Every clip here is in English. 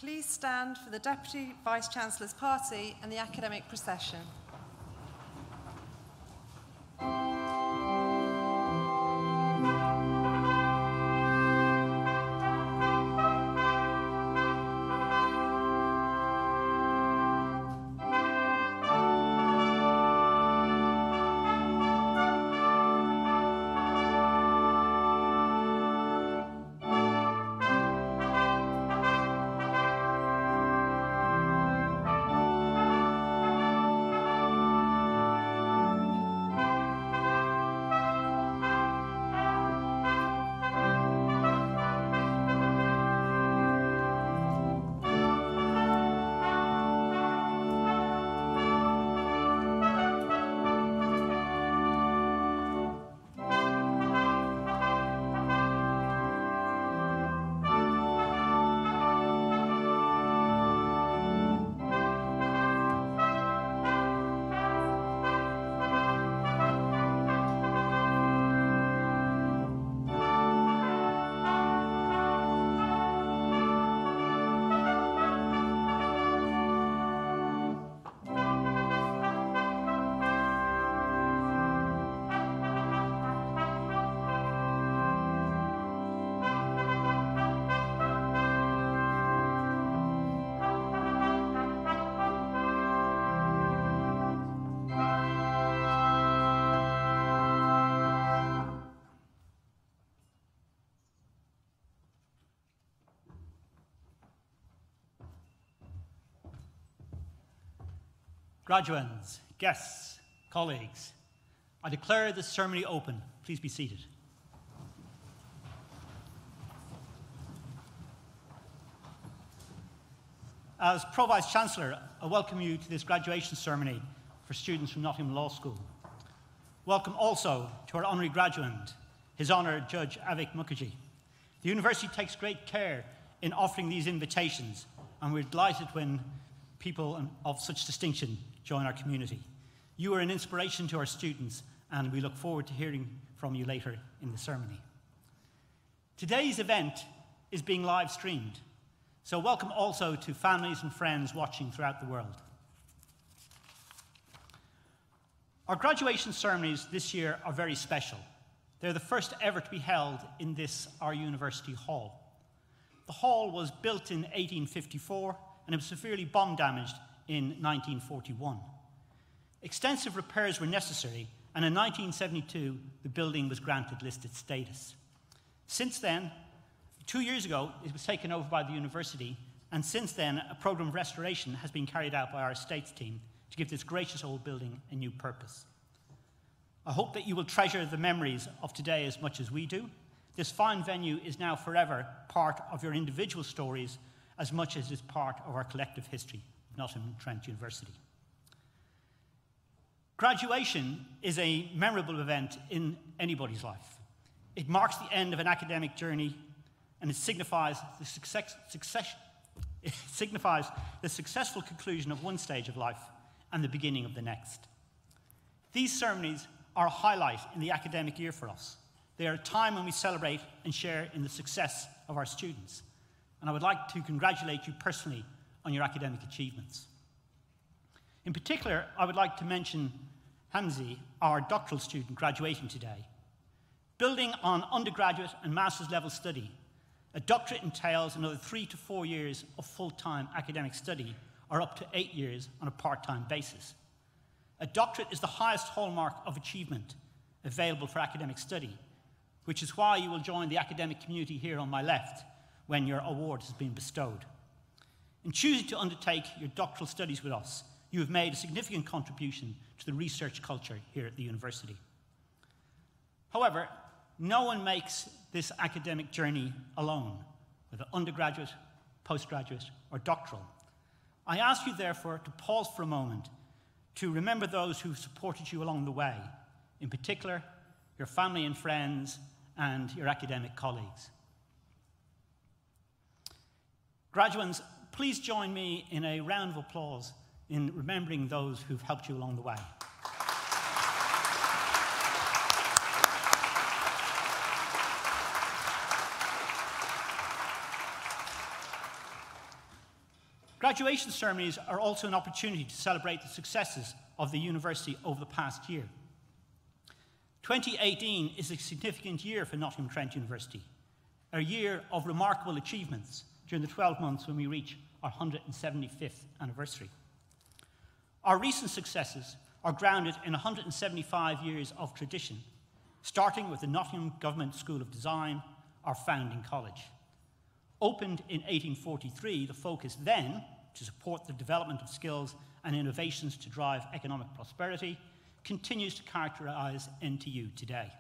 Please stand for the Deputy Vice-Chancellor's party and the academic procession. Graduands, guests, colleagues, I declare this ceremony open. Please be seated. As Pro-Vice-Chancellor, I welcome you to this graduation ceremony for students from Nottingham Law School. Welcome also to our honorary graduand, His Honour Judge Avik Mukherjee. The university takes great care in offering these invitations, and we're delighted when people of such distinction join our community. You are an inspiration to our students, and we look forward to hearing from you later in the ceremony. Today's event is being live streamed, so welcome also to families and friends watching throughout the world. Our graduation ceremonies this year are very special. They're the first ever to be held in our university hall. The hall was built in 1854 and it was severely bomb damaged in 1941. Extensive repairs were necessary, and in 1972, the building was granted listed status. Since then, 2 years ago, it was taken over by the university, and since then, a program of restoration has been carried out by our estates team to give this gracious old building a new purpose. I hope that you will treasure the memories of today as much as we do. This fine venue is now forever part of your individual stories as much as it is part of our collective history of Nottingham Trent University. Graduation is a memorable event in anybody's life. It marks the end of an academic journey, and it signifies the successful conclusion of one stage of life and the beginning of the next. These ceremonies are a highlight in the academic year for us. They are a time when we celebrate and share in the success of our students. And I would like to congratulate you personally on your academic achievements. In particular, I would like to mention Hamzi, our doctoral student graduating today. Building on undergraduate and master's level study, a doctorate entails another 3 to 4 years of full-time academic study, or up to 8 years on a part-time basis. A doctorate is the highest hallmark of achievement available for academic study, which is why you will join the academic community here on my left when your award has been bestowed. In choosing to undertake your doctoral studies with us, you have made a significant contribution to the research culture here at the university. However, no one makes this academic journey alone, whether undergraduate, postgraduate, or doctoral. I ask you, therefore, to pause for a moment to remember those who supported you along the way, in particular, your family and friends and your academic colleagues. Graduands, please join me in a round of applause in remembering those who've helped you along the way. Graduation ceremonies are also an opportunity to celebrate the successes of the university over the past year. 2018 is a significant year for Nottingham Trent University, a year of remarkable achievements during the 12 months when we reach our 175th anniversary. Our recent successes are grounded in 175 years of tradition, starting with the Nottingham Government School of Design, our founding college. Opened in 1843, the focus then, to support the development of skills and innovations to drive economic prosperity, continues to characterize NTU today.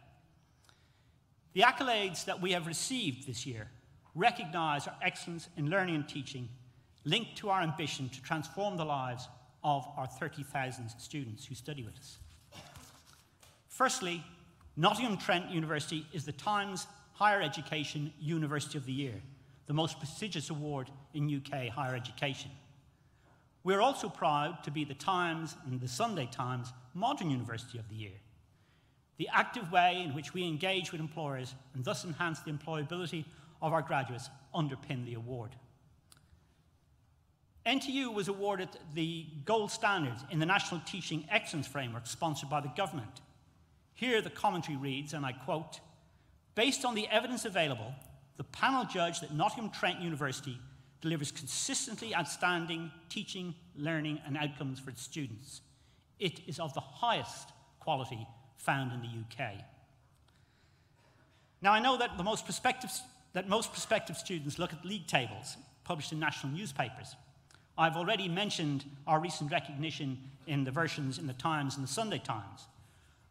The accolades that we have received this year recognize our excellence in learning and teaching, linked to our ambition to transform the lives of our 30,000 students who study with us. Firstly, Nottingham Trent University is the Times Higher Education University of the Year, the most prestigious award in UK higher education. We're also proud to be the Times and the Sunday Times Modern University of the Year. The active way in which we engage with employers and thus enhance the employability of our graduates underpin the award. NTU was awarded the gold standard in the National Teaching Excellence Framework sponsored by the government. Here the commentary reads, and I quote, "Based on the evidence available, the panel judged that Nottingham Trent University delivers consistently outstanding teaching, learning and outcomes for its students. It is of the highest quality found in the UK." Now I know that most prospective students look at league tables published in national newspapers. I've already mentioned our recent recognition in the versions in the Times and the Sunday Times.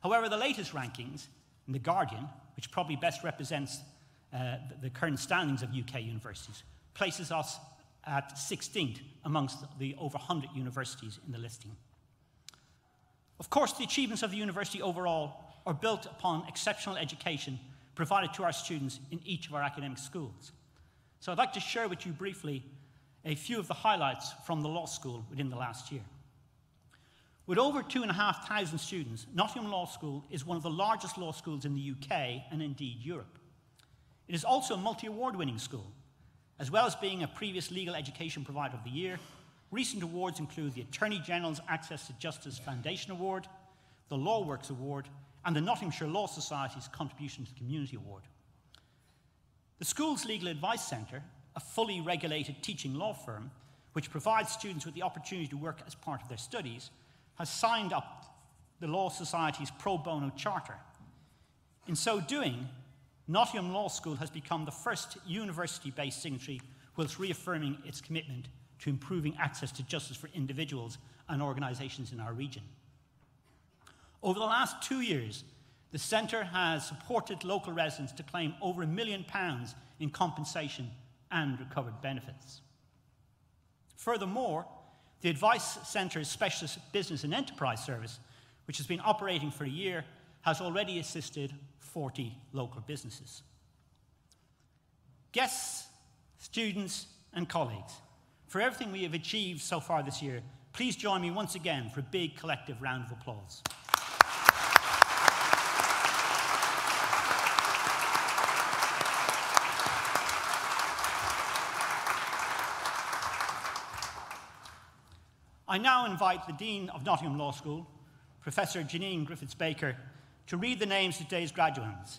However, the latest rankings in The Guardian, which probably best represents the current standings of UK universities, places us at 16th amongst the over 100 universities in the listing. Of course, the achievements of the university overall are built upon exceptional education provided to our students in each of our academic schools. So I'd like to share with you briefly a few of the highlights from the law school within the last year. With over 2,500 students, Nottingham Law School is one of the largest law schools in the UK and indeed Europe. It is also a multi-award winning school. As well as being a previous Legal Education Provider of the Year, recent awards include the Attorney General's Access to Justice Foundation Award, the Law Works Award, and the Nottinghamshire Law Society's Contribution to the Community Award. The school's Legal Advice Centre, a fully regulated teaching law firm, which provides students with the opportunity to work as part of their studies, has signed up the Law Society's pro bono charter. In so doing, Nottingham Law School has become the first university-based signatory whilst reaffirming its commitment to improving access to justice for individuals and organisations in our region. Over the last 2 years, the Centre has supported local residents to claim over £1 million in compensation and recovered benefits. Furthermore, the Advice Centre's Specialist Business and Enterprise Service, which has been operating for a year, has already assisted 40 local businesses. Guests, students, and colleagues, for everything we have achieved so far this year, please join me once again for a big collective round of applause. I now invite the Dean of Nottingham Law School, Professor Janine Griffiths-Baker, to read the names of today's graduates,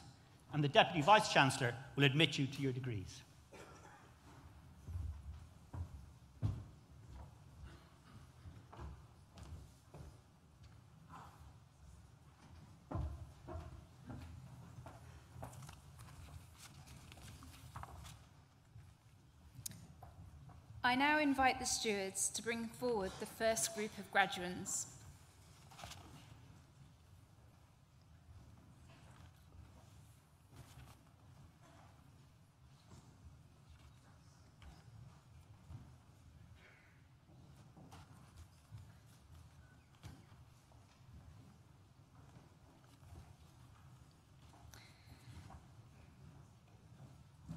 and the Deputy Vice-Chancellor will admit you to your degrees. I now invite the stewards to bring forward the first group of graduands.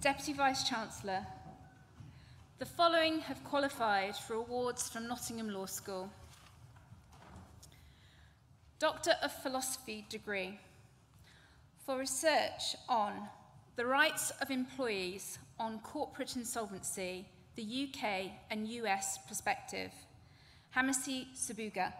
Deputy Vice-Chancellor, the following have qualified for awards from Nottingham Law School. Doctor of Philosophy degree for research on the rights of employees on corporate insolvency the UK and US perspective. Hamisi Sabuga.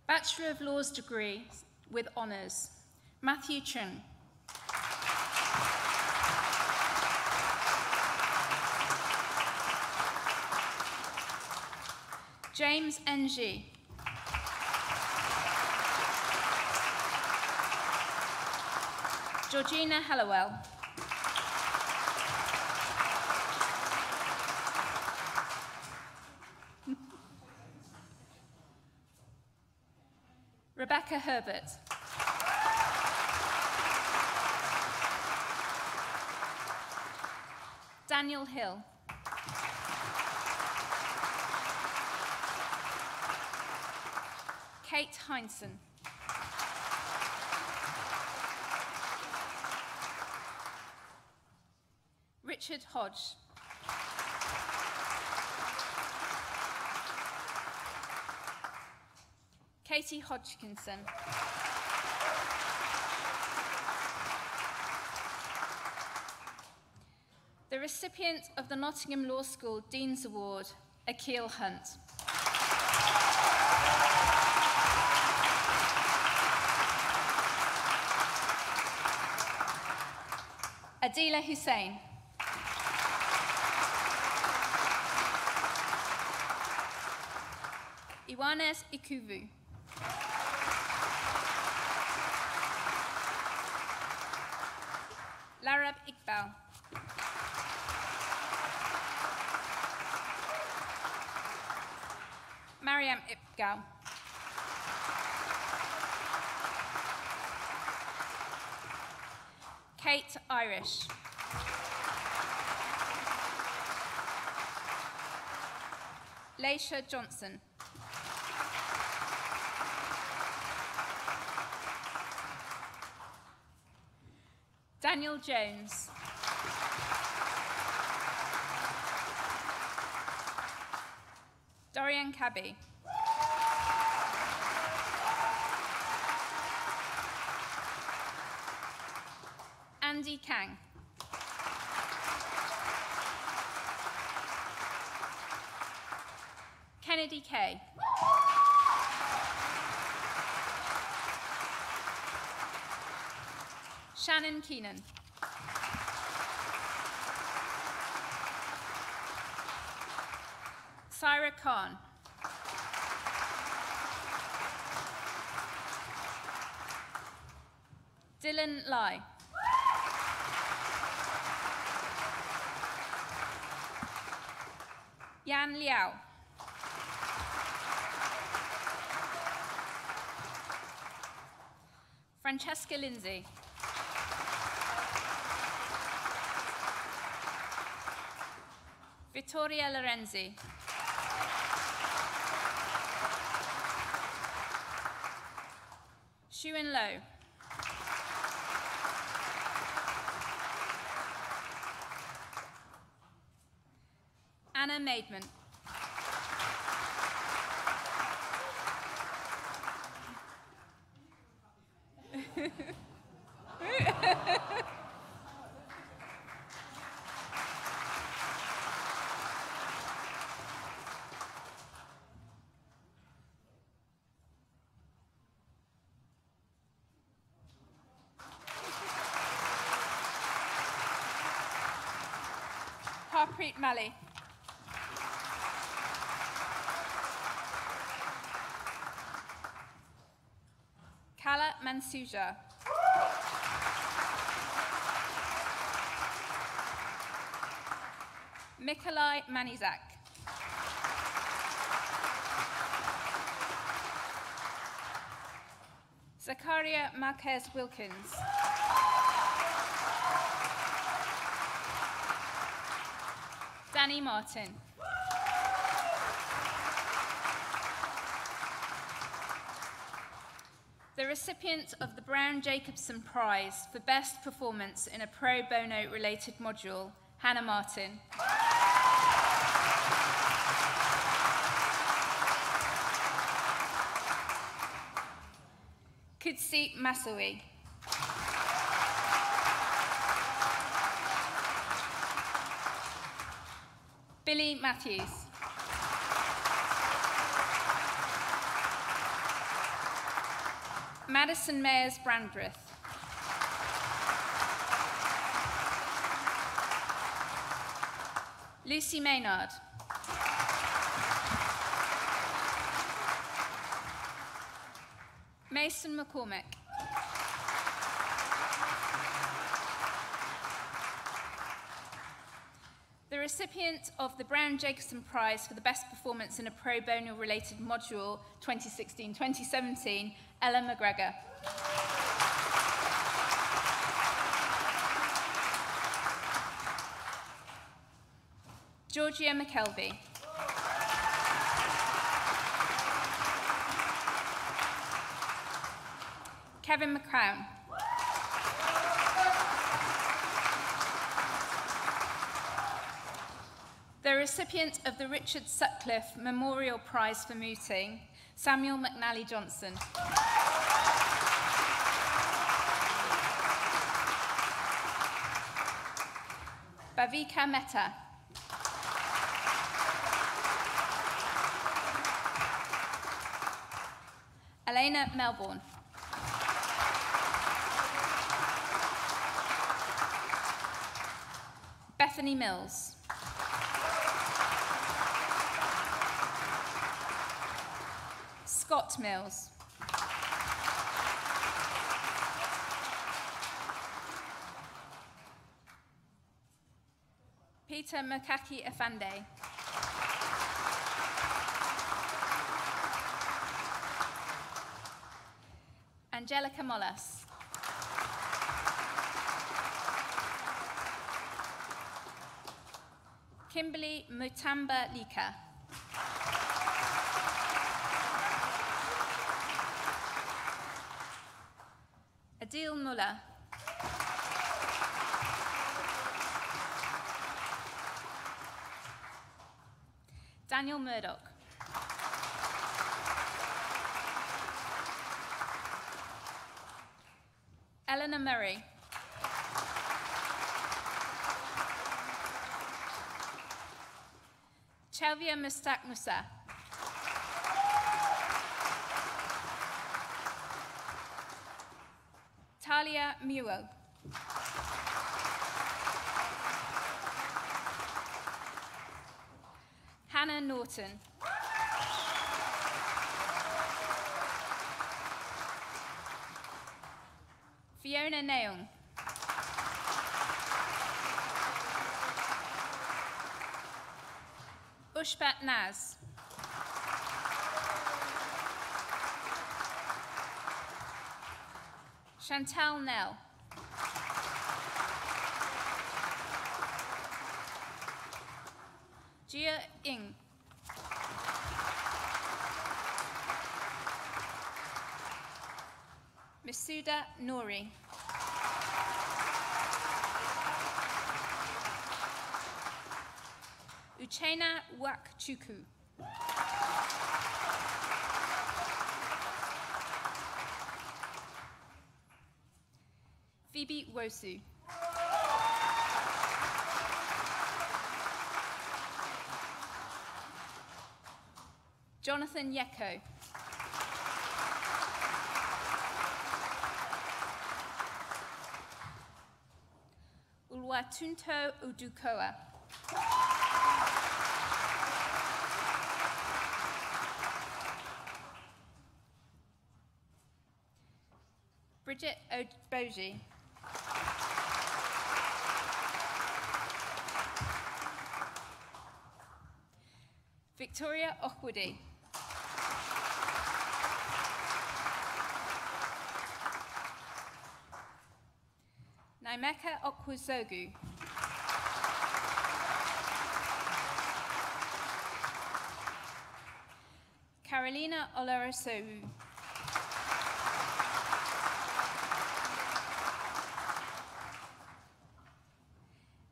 Bachelor of Laws degree with honours, Matthew Trent. James Ng. Georgina Hallowell. Rebecca Herbert. Daniel Hill. Kate Heinsohn. Richard Hodge. Katie Hodgkinson. The recipient of the Nottingham Law School Dean's Award, Akil Hunt. Adila Hussain. Iwanes Ikuvu. Larab Iqbal. Mariam Iqbal. Kate Irish. Leisha Johnson. Daniel Jones. Dorian Cabby. Andy Kang. Kennedy Kay. Shannon Keenan. Syra Khan. Dylan Lai. Yan Liao. Francesca Lindsay. Vittoria Lorenzi. Xuan Lo. Anna Maidman. Harpreet Mali. Kala Mansuja. Mikolai Manizak. Zakaria Marquez Wilkins. Danny Martin. The recipient of the Brown Jacobson Prize for Best Performance in a Pro Bono related module, Hannah Martin. Kudsi Masawi. Billy Matthews. Madison Mayers Brandreth. Lucy Maynard. Mason McCormick. The recipient of the Brown Jacobson Prize for the Best Performance in a Pro Bono related module 2016-2017, Ella McGregor. Georgia McKelvey. Kevin McCrown. The recipient of the Richard Sutcliffe Memorial Prize for Mooting, Samuel McNally Johnson. Bhavika Mehta. Elena Melbourne. Bethany Mills. Scott Mills. Peter Mokaki Afande. Angelica Mollas. Kimberly Mutamba Lika. Adil Mullah. Daniel Murdoch. Eleanor Murray. Chelvia Mustak Musa. Talia Muo. Hannah Norton. Fiona Neung. Ushpat Naz. Chantal Nell. Jia Ing. Masuda Nouri. Uchena Wakchuku. Phoebe Wosu. Jonathan Yeko. Ulwatunto Udukoa. Bridget Oboji. Victoria Okwudi. Naimeka Okwazogu. Carolina Olorosowu.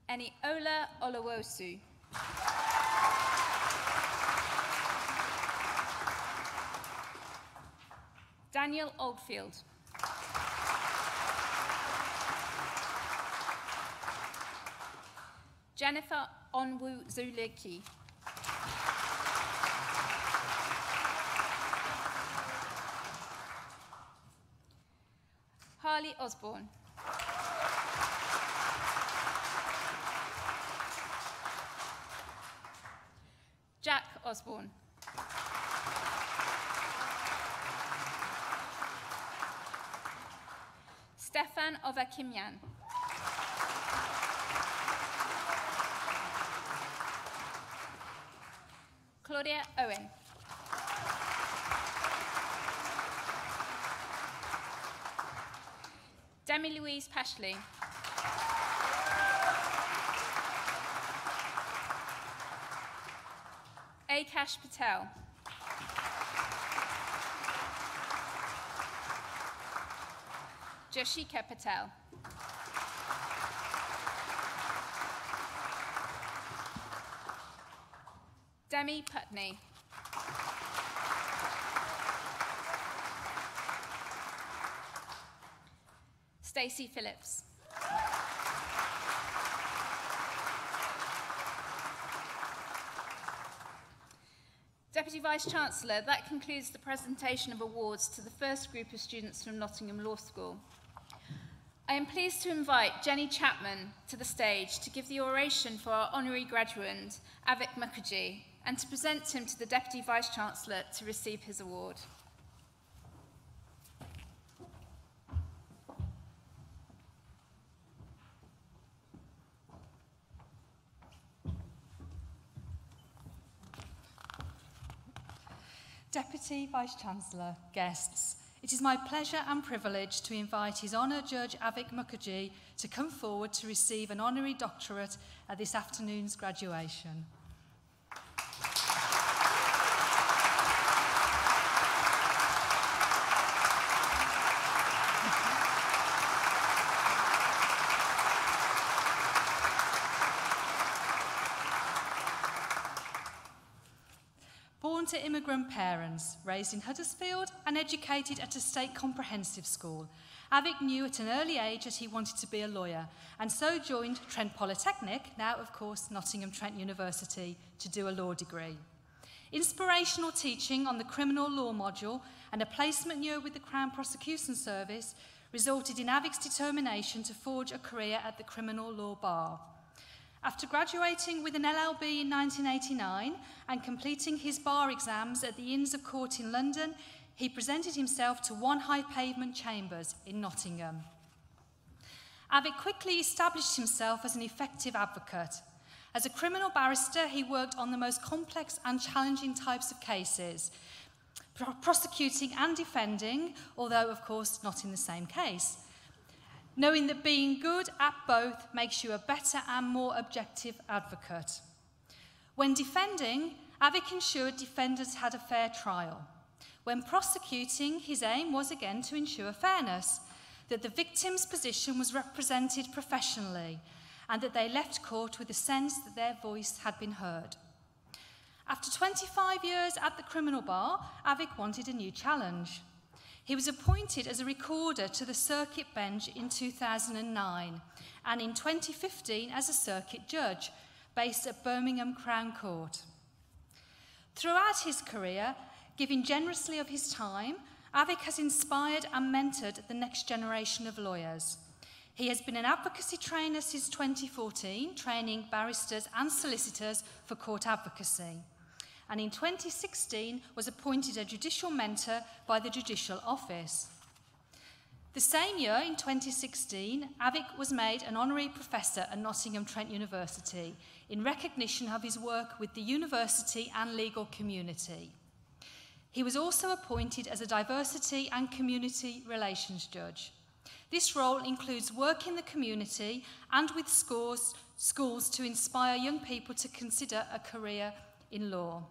Eniola Olowosu. Daniel Oldfield. Jennifer Onwu-Zuleki. Harley Osborne. Jack Osborne. Stefan Ovakimyan. Claudia Owen. Demi-Louise Pashley. Akash Patel. Joshika Patel. Demi Putney. Stacey Phillips. Deputy Vice-Chancellor, that concludes the presentation of awards to the first group of students from Nottingham Law School. I am pleased to invite Jenny Chapman to the stage to give the oration for our honorary graduate, Avik Mukherjee, and to present him to the Deputy Vice-Chancellor to receive his award. Deputy Vice-Chancellor, guests, it is my pleasure and privilege to invite His Honour Judge Avik Mukherjee to come forward to receive an honorary doctorate at this afternoon's graduation. Born to immigrant parents, raised in Huddersfield and educated at a state comprehensive school, Avik knew at an early age that he wanted to be a lawyer and so joined Trent Polytechnic, now of course Nottingham Trent University, to do a law degree. Inspirational teaching on the criminal law module and a placement year with the Crown Prosecution Service resulted in Avik's determination to forge a career at the criminal law bar. After graduating with an LLB in 1989 and completing his bar exams at the Inns of Court in London, he presented himself to One High Pavement Chambers in Nottingham. Avik quickly established himself as an effective advocate. As a criminal barrister, he worked on the most complex and challenging types of cases, prosecuting and defending, although of course not in the same case. Knowing that being good at both makes you a better and more objective advocate. When defending, Avik ensured defendants had a fair trial. When prosecuting, his aim was again to ensure fairness, that the victim's position was represented professionally, and that they left court with a sense that their voice had been heard. After 25 years at the criminal bar, Avik wanted a new challenge. He was appointed as a recorder to the circuit bench in 2009 and in 2015 as a circuit judge based at Birmingham Crown Court. Throughout his career, giving generously of his time, Avik has inspired and mentored the next generation of lawyers. He has been an advocacy trainer since 2014, training barristers and solicitors for court advocacy. And in 2016 was appointed a judicial mentor by the Judicial Office. The same year, in 2016, Avik was made an honorary professor at Nottingham Trent University in recognition of his work with the university and legal community. He was also appointed as a diversity and community relations judge. This role includes work in the community and with schools to inspire young people to consider a career in law.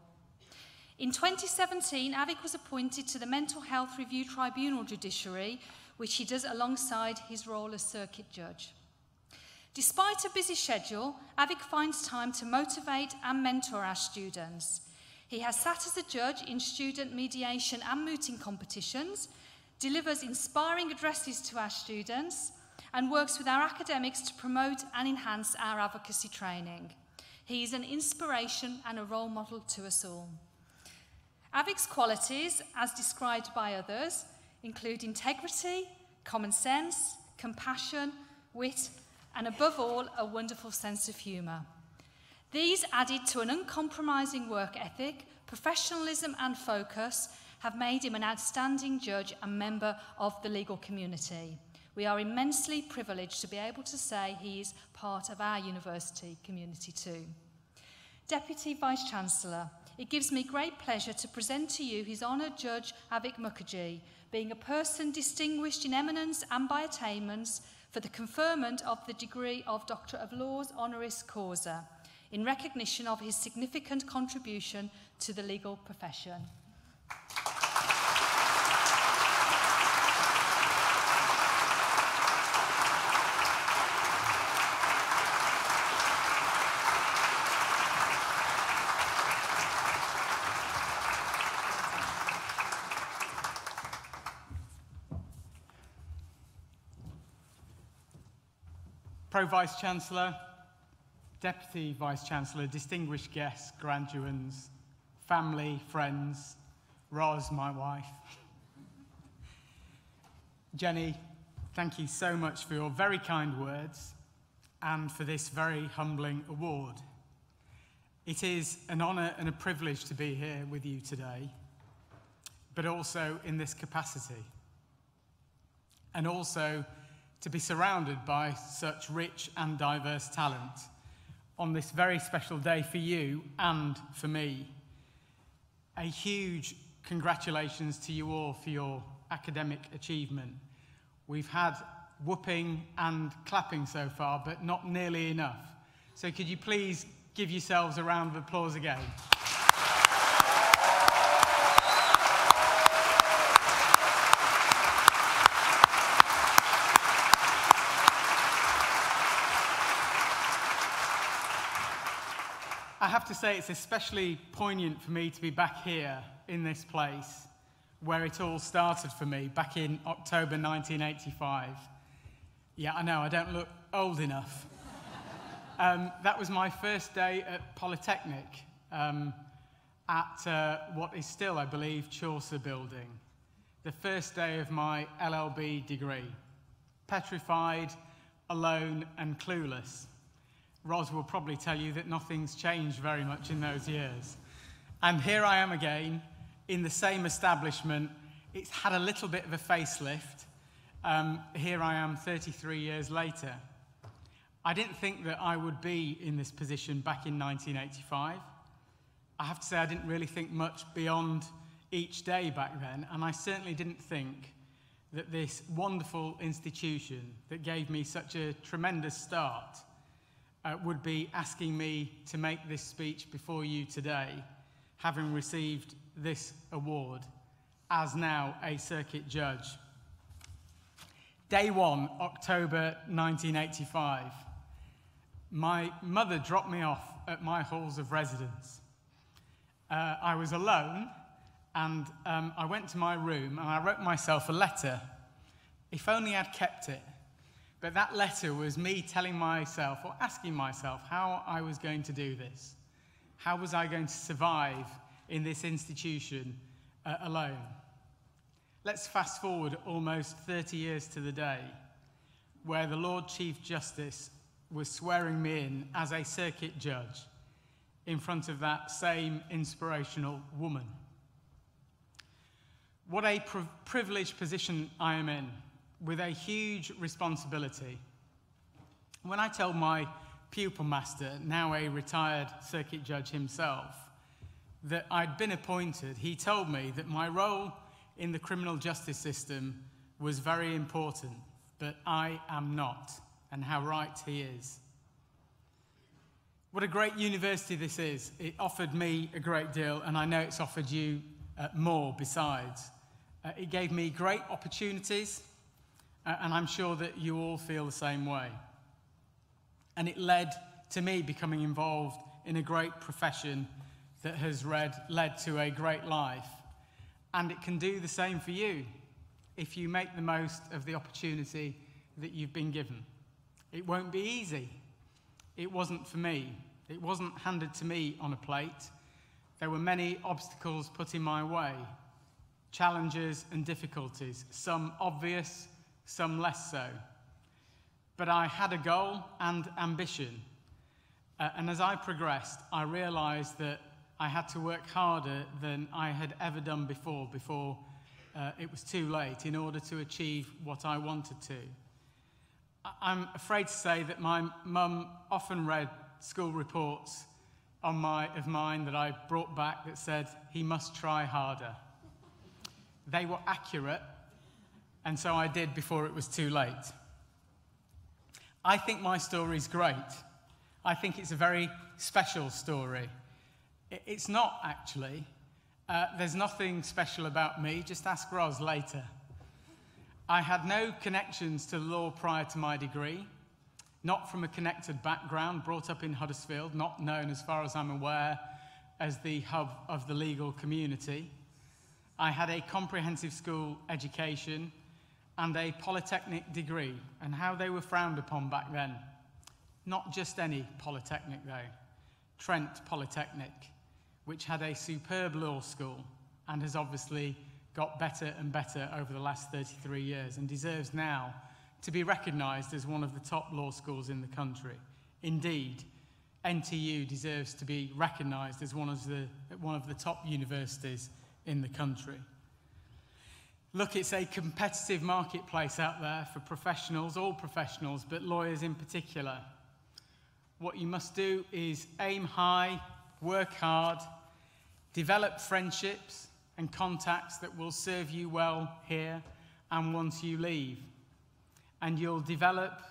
In 2017, Avik was appointed to the Mental Health Review Tribunal Judiciary, which he does alongside his role as circuit judge. Despite a busy schedule, Avik finds time to motivate and mentor our students. He has sat as a judge in student mediation and mooting competitions, delivers inspiring addresses to our students, and works with our academics to promote and enhance our advocacy training. He is an inspiration and a role model to us all. Avik's qualities, as described by others, include integrity, common sense, compassion, wit, and above all, a wonderful sense of humour. These, added to an uncompromising work ethic, professionalism and focus, have made him an outstanding judge and member of the legal community. We are immensely privileged to be able to say he is part of our university community too. Deputy Vice-Chancellor, it gives me great pleasure to present to you His Honour Judge Avik Mukherjee, being a person distinguished in eminence and by attainments for the conferment of the degree of Doctor of Laws honoris causa, in recognition of his significant contribution to the legal profession. Pro-Vice-Chancellor, Deputy Vice-Chancellor, distinguished guests, graduands, family, friends, Roz, my wife. Jenny, thank you so much for your very kind words and for this very humbling award. It is an honour and a privilege to be here with you today, but also in this capacity, and also to be surrounded by such rich and diverse talent on this very special day for you and for me. A huge congratulations to you all for your academic achievement. We've had whooping and clapping so far, but not nearly enough. So could you please give yourselves a round of applause again? I have to say it's especially poignant for me to be back here in this place where it all started for me back in October 1985. Yeah, I know, I don't look old enough. That was my first day at Polytechnic at what is still, I believe, Chaucer Building. The first day of my LLB degree. Petrified, alone and clueless. Roz will probably tell you that nothing's changed very much in those years. And here I am again, in the same establishment. It's had a little bit of a facelift. Here I am 33 years later. I didn't think that I would be in this position back in 1985. I have to say I didn't really think much beyond each day back then, and I certainly didn't think that this wonderful institution that gave me such a tremendous start would be asking me to make this speech before you today, having received this award as now a circuit judge. Day 1, October 1985. My mother dropped me off at my halls of residence. I was alone, and I went to my room and I wrote myself a letter. If only I'd kept it. But that letter was me telling myself, or asking myself, how I was going to do this. How was I going to survive in this institution alone? Let's fast forward almost 30 years to the day where the Lord Chief Justice was swearing me in as a circuit judge in front of that same inspirational woman. What a privileged position I am in. with a huge responsibility. When I told my pupil master, now a retired circuit judge himself, that I'd been appointed, he told me that my role in the criminal justice system was very important, but I am not, and how right he is. What a great university this is. It offered me a great deal, and I know it's offered you more besides. It gave me great opportunities, and I'm sure that you all feel the same way. And it led to me becoming involved in a great profession that has led to a great life. And it can do the same for you if you make the most of the opportunity that you've been given. It won't be easy. It wasn't for me. It wasn't handed to me on a plate. There were many obstacles put in my way, challenges and difficulties, some obvious, some less so. But I had a goal and ambition. And as I progressed, I realized that I had to work harder than I had ever done before it was too late in order to achieve what I wanted to. I'm afraid to say that my mum often read school reports of mine that I brought back that said, "He must try harder." They were accurate, and so I did before it was too late. I think my story is great. I think it's a very special story. It's not, actually. There's nothing special about me. Just ask Ros later. I had no connections to law prior to my degree, not from a connected background, brought up in Huddersfield, not known, as far as I'm aware, as the hub of the legal community. I had a comprehensive school education and a polytechnic degree, and how they were frowned upon back then. Not just any polytechnic, though. Trent Polytechnic, which had a superb law school and has obviously got better and better over the last 33 years and deserves now to be recognised as one of the top law schools in the country. Indeed, NTU deserves to be recognised as one of the top universities in the country. Look, it's a competitive marketplace out there for professionals, all professionals, but lawyers in particular. What you must do is aim high, work hard, develop friendships and contacts that will serve you well here and once you leave. And you'll develop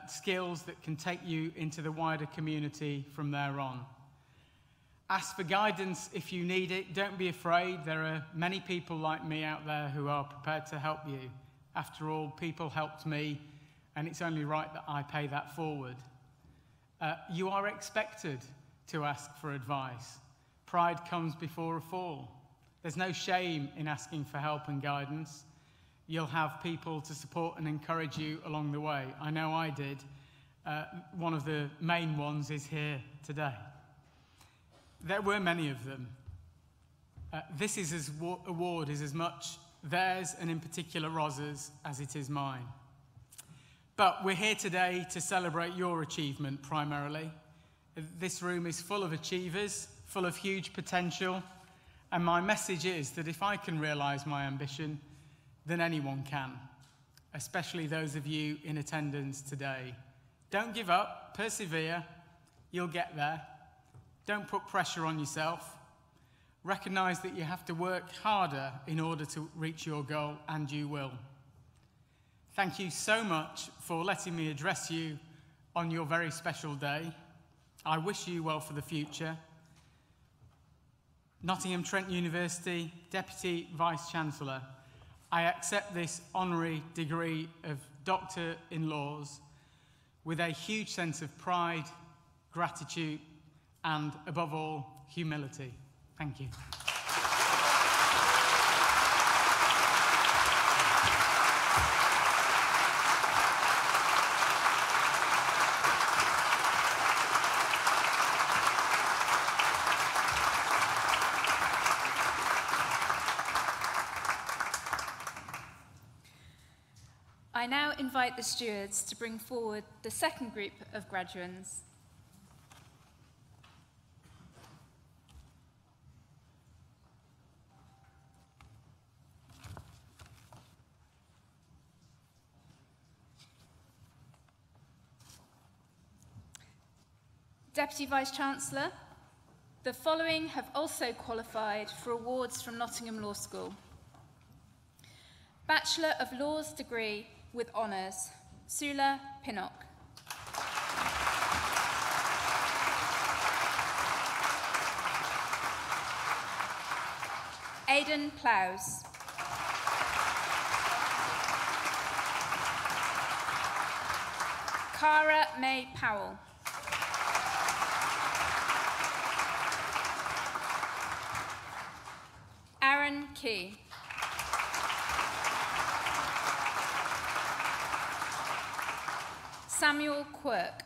skills that can take you into the wider community from there on. Ask for guidance if you need it. Don't be afraid. There are many people like me out there who are prepared to help you. After all, people helped me, and it's only right that I pay that forward. You are expected to ask for advice. Pride comes before a fall. There's no shame in asking for help and guidance. You'll have people to support and encourage you along the way. I know I did. One of the main ones is here today. There were many of them. This award is as much theirs, and in particular Ros's, as it is mine. But we're here today to celebrate your achievement primarily. This room is full of achievers, full of huge potential, and my message is that if I can realise my ambition, then anyone can, especially those of you in attendance today. Don't give up, persevere, you'll get there. Don't put pressure on yourself. Recognise that you have to work harder in order to reach your goal, and you will. Thank you so much for letting me address you on your very special day. I wish you well for the future. Nottingham Trent University, Deputy Vice-Chancellor, I accept this honorary degree of Doctor in Laws with a huge sense of pride, gratitude, and above all, humility. Thank you. I now invite the stewards to bring forward the second group of graduands. Deputy Vice-Chancellor, the following have also qualified for awards from Nottingham Law School. Bachelor of Laws degree with honours, Sula Pinnock. Aidan Plows. Cara May Powell. Aaron Key. Samuel Quirk.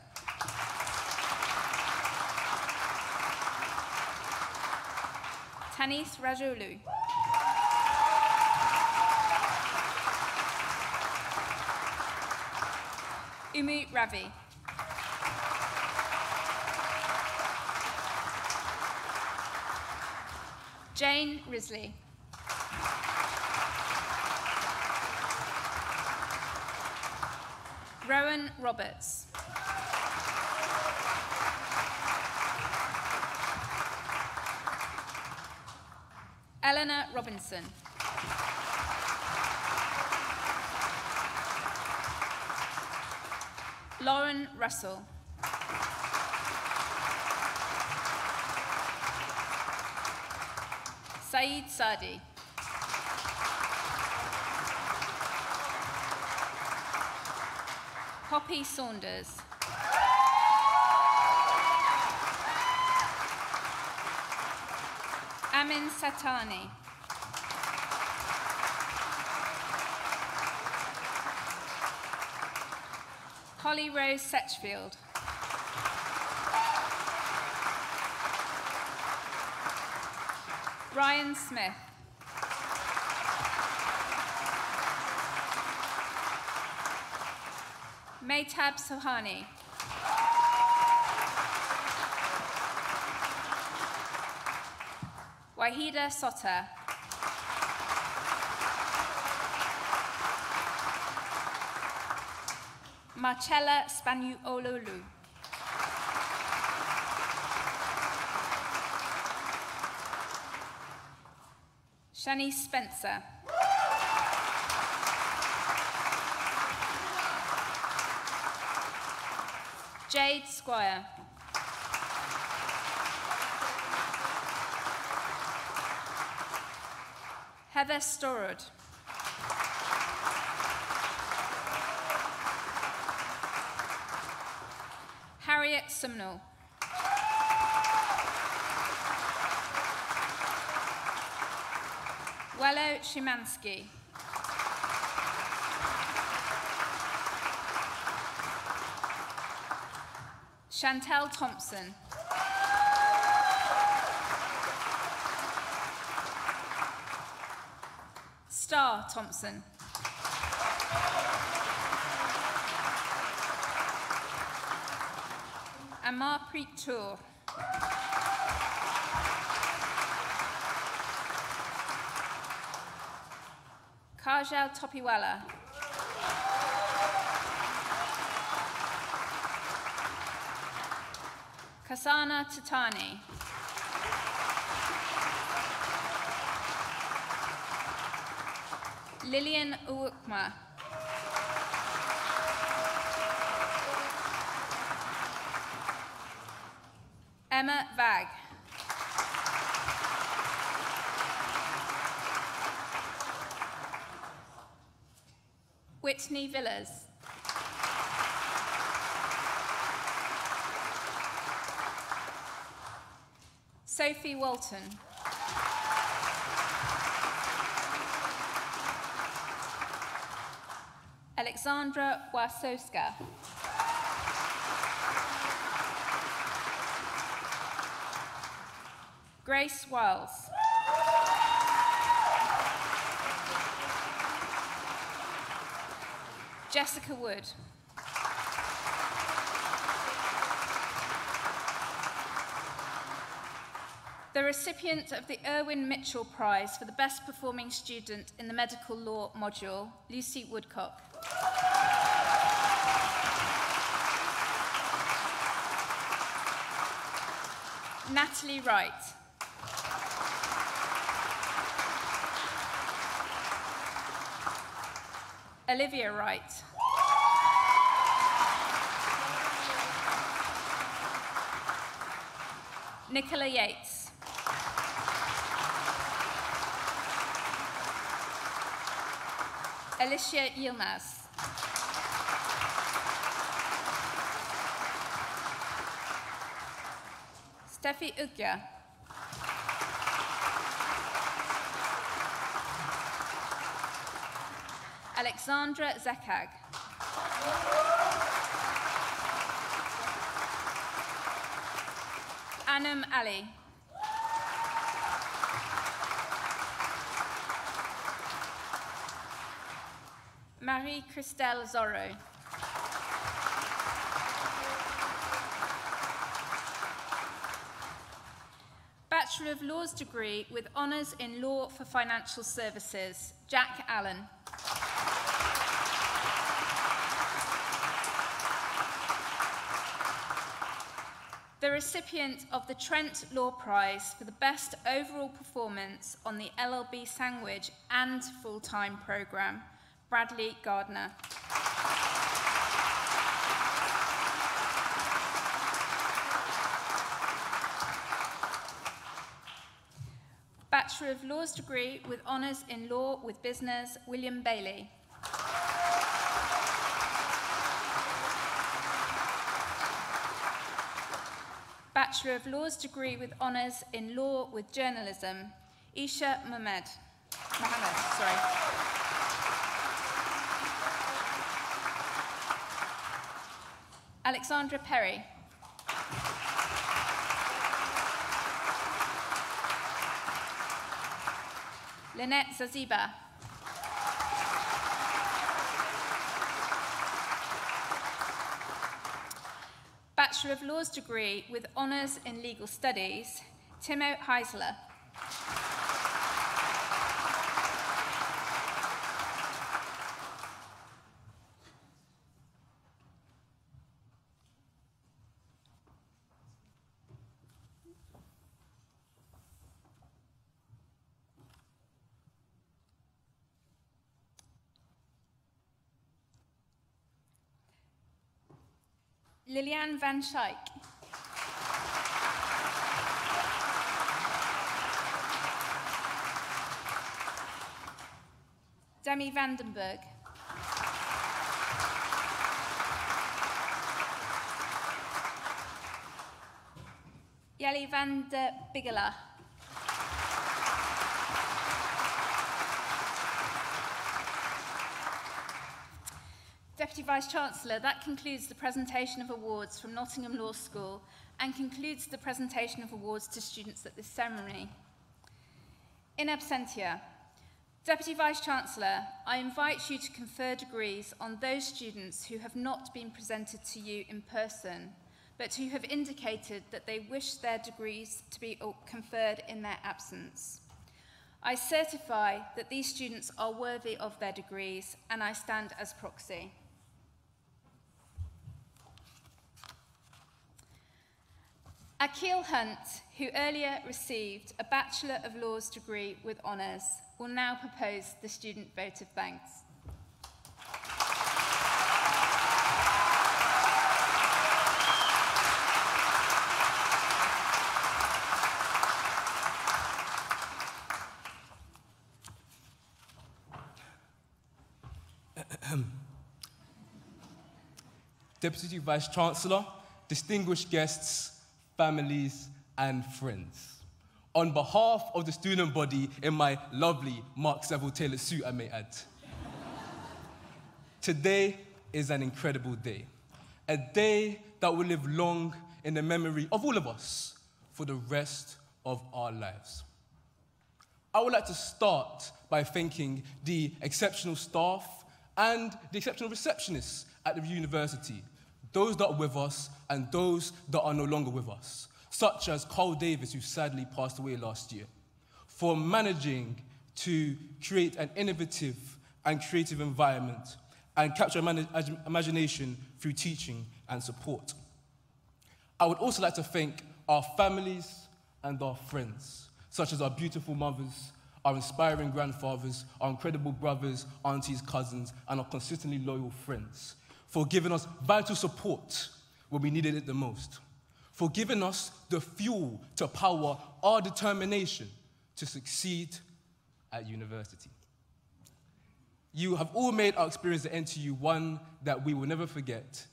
Tanis Rajolu. Umu Ravi. Jane Risley. Rowan Roberts. Eleanor Robinson. Lauren Russell. Saeed Sadi. Poppy Saunders. Amin Satani. Holly Rose Setchfield. Ryan Smith. Maytab Sohani. Wahida Sota. Marcella Spaniololu. Shanice Spencer. Jade Squire. Heather Storrod. Harriet Sumnall. Wello Szymanski. Chantel Thompson. Star Thompson. Amarpreet Tour. Kajal Topiwala. Kasana Tatani. Lillian Uwukma. Emma Vag. Whitney Villas. Sophie Walton. Alexandra Wasowska. Grace Wiles. Jessica Wood. The recipient of the Irwin Mitchell Prize for the Best Performing Student in the Medical Law module, Lucy Woodcock. Natalie Wright. Olivia Wright. Nicola Yates. Alicia Yilmaz. Steffi Ugya. Alexandra Zekag. Anam Ali. Marie-Christelle Zorro. Bachelor of Laws degree with honours in Law for Financial Services, Jack Allen. The recipient of the Trent Law Prize for the best overall performance on the LLB Sandwich and full-time programme, Bradley Gardner. Bachelor of Laws degree with honours in Law with Business, William Bailey. Bachelor of Laws degree with honours in Law with Journalism, Isha Mohammed. Alexandra Perry. Lynette Zaziba. Bachelor of Laws degree with honours in Legal Studies, Timo Heisler. Liliane van Schaik. Demi Vandenberg. Jelly van der Bigela. Deputy Vice-Chancellor, that concludes the presentation of awards from Nottingham Law School and concludes the presentation of awards to students at this ceremony. In absentia, Deputy Vice-Chancellor, I invite you to confer degrees on those students who have not been presented to you in person, but who have indicated that they wish their degrees to be conferred in their absence. I certify that these students are worthy of their degrees, and I stand as proxy. Akil Hunt, who earlier received a Bachelor of Laws degree with honours, will now propose the student vote of thanks. Deputy Vice-Chancellor, distinguished guests, families, and friends. On behalf of the student body in my lovely Mark Seville tailored suit, I may add, today is an incredible day. A day that will live long in the memory of all of us for the rest of our lives. I would like to start by thanking the exceptional staff and the exceptional receptionists at the university, those that are with us and those that are no longer with us, such as Carl Davis, who sadly passed away last year, for managing to create an innovative and creative environment and capture imagination through teaching and support. I would also like to thank our families, and our friends, such as our beautiful mothers, our inspiring grandfathers, our incredible brothers, aunties, cousins, and our consistently loyal friends, for giving us vital support when we needed it the most, for giving us the fuel to power our determination to succeed at university. You have all made our experience at NTU one that we will never forget,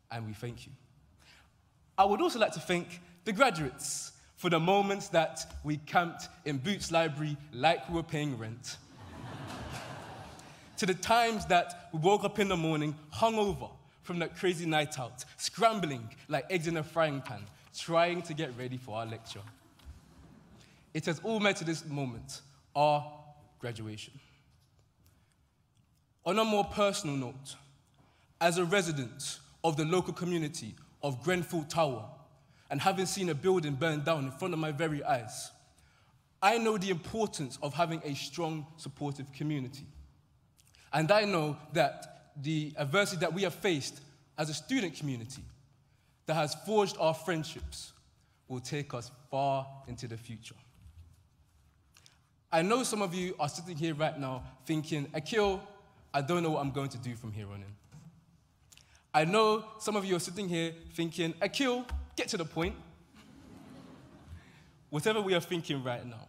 and we thank you. I would also like to thank the graduates for the moments that we camped in Boots Library like we were paying rent, to the times that we woke up in the morning hungover from that crazy night out, scrambling like eggs in a frying pan, trying to get ready for our lecture. It has all led to this moment, our graduation. On a more personal note, as a resident of the local community of Grenfell Tower, and having seen a building burn down in front of my very eyes, I know the importance of having a strong, supportive community. And I know that the adversity that we have faced as a student community that has forged our friendships will take us far into the future. I know some of you are sitting here right now thinking, Akil, I don't know what I'm going to do from here on in. I know some of you are sitting here thinking, Akil, get to the point. Whatever we are thinking right now,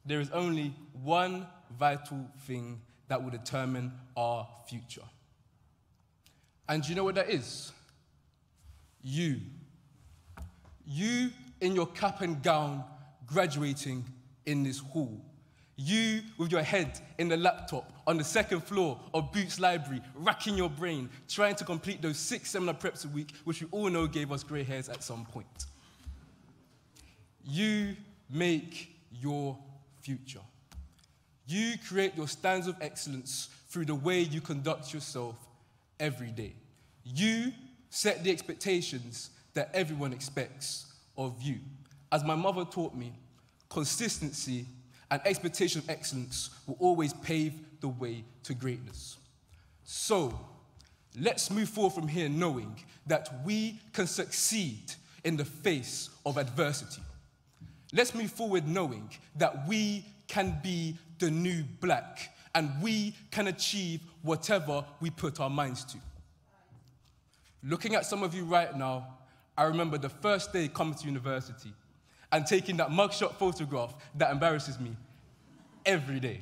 there is only one vital thing that will determine our future. And do you know what that is? You. You in your cap and gown graduating in this hall. You with your head in the laptop on the second floor of Boots Library, racking your brain, trying to complete those 6 seminar preps a week, which we all know gave us grey hairs at some point. You make your future. You create your standards of excellence through the way you conduct yourself every day. You set the expectations that everyone expects of you. As my mother taught me, consistency and expectation of excellence will always pave the way to greatness. So, let's move forward from here knowing that we can succeed in the face of adversity. Let's move forward knowing that we can be the new black and we can achieve whatever we put our minds to. Looking at some of you right now, I remember the first day coming to university and taking that mugshot photograph that embarrasses me every day.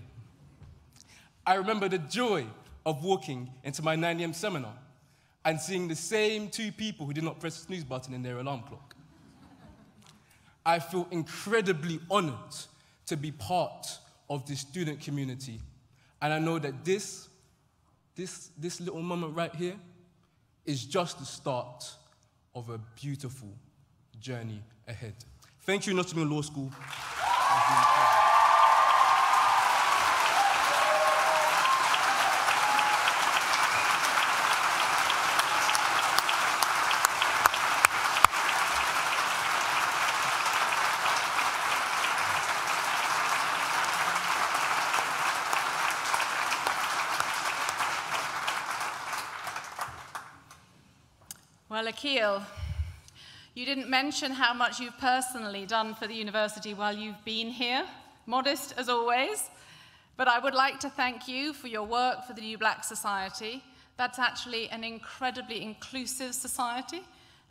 I remember the joy of walking into my 9 a.m. seminar and seeing the same 2 people who did not press the snooze button in their alarm clock. I feel incredibly honored to be part of this student community, and I know that this little moment right here is just the start of a beautiful journey ahead. Thank you, Nottingham Law School. Well, Akil, you didn't mention how much you've personally done for the university while you've been here. Modest as always. But I would like to thank you for your work for the New Black Society. That's actually an incredibly inclusive society,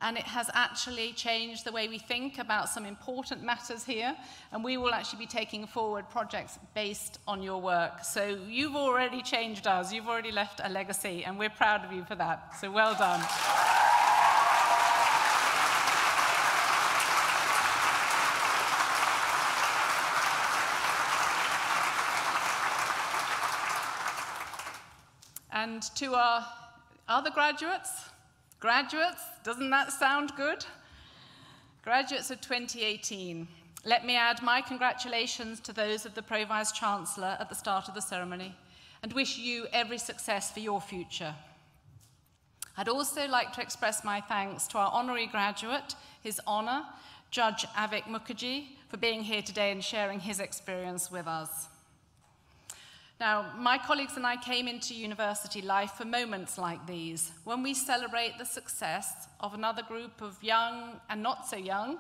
and it has actually changed the way we think about some important matters here, and we will actually be taking forward projects based on your work. So you've already changed us. You've already left a legacy, and we're proud of you for that. So well done. And to our other graduates, doesn't that sound good? Graduates of 2018, let me add my congratulations to those of the Pro-Vice-Chancellor at the start of the ceremony and wish you every success for your future. I'd also like to express my thanks to our honorary graduate, His Honour, Judge Avik Mukherjee, for being here today and sharing his experience with us. Now, my colleagues and I came into university life for moments like these, when we celebrate the success of another group of young and not so young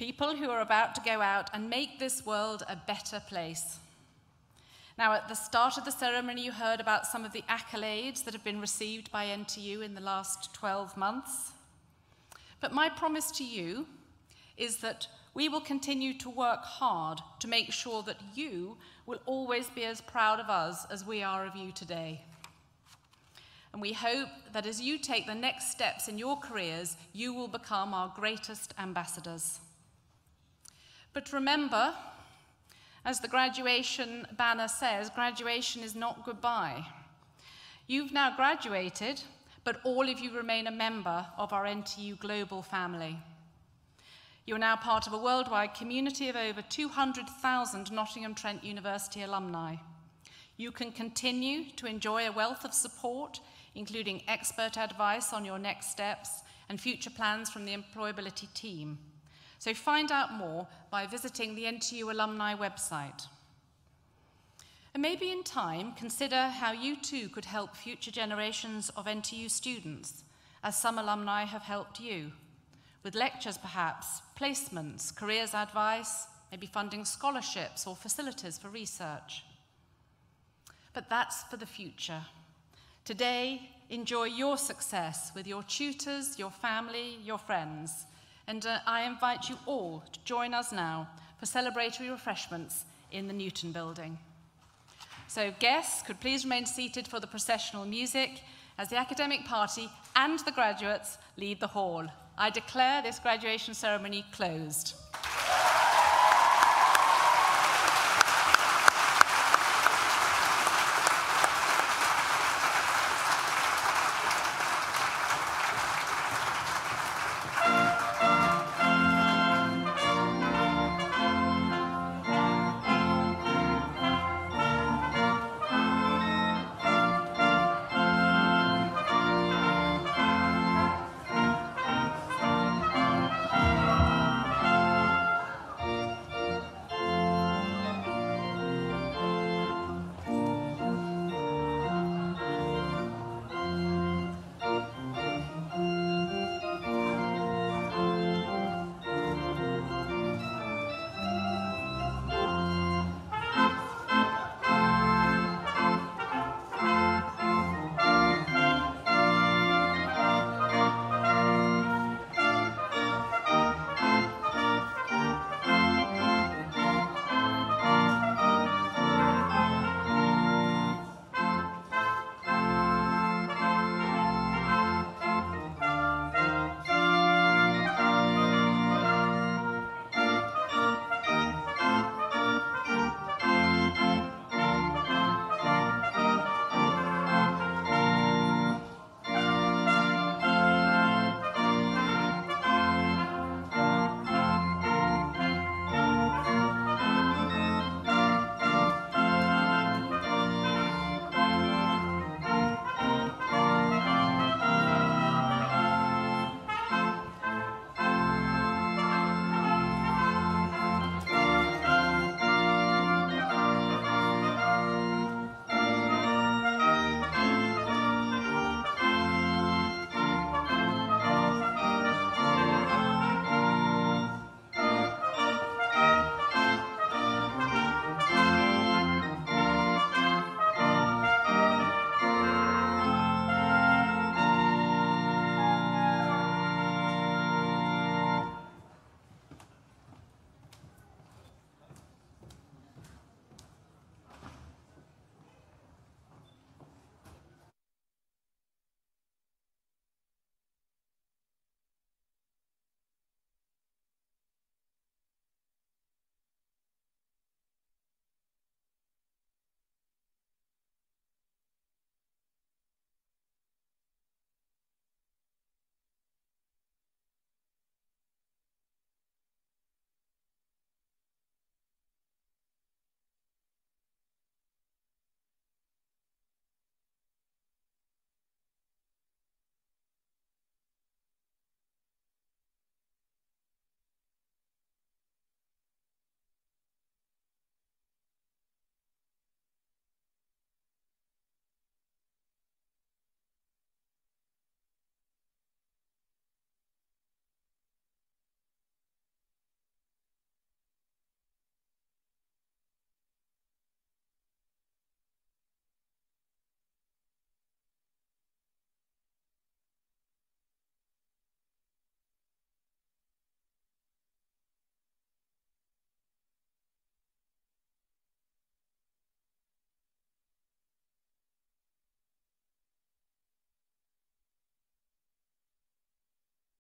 people who are about to go out and make this world a better place. Now, at the start of the ceremony, you heard about some of the accolades that have been received by NTU in the last 12 months. But my promise to you is that we will continue to work hard to make sure that you will always be as proud of us as we are of you today. And we hope that as you take the next steps in your careers, you will become our greatest ambassadors. But remember, as the graduation banner says, graduation is not goodbye. You've now graduated, but all of you remain a member of our NTU global family. You are now part of a worldwide community of over 200,000 Nottingham Trent University alumni. You can continue to enjoy a wealth of support, including expert advice on your next steps and future plans from the employability team. So find out more by visiting the NTU alumni website. And maybe in time, consider how you too could help future generations of NTU students, as some alumni have helped you, with lectures perhaps, placements, careers advice, maybe funding scholarships or facilities for research. But that's for the future. Today, enjoy your success with your tutors, your family, your friends. And I invite you all to join us now for celebratory refreshments in the Newton building. So guests could please remain seated for the processional music as the academic party and the graduates lead the hall. I declare this graduation ceremony closed.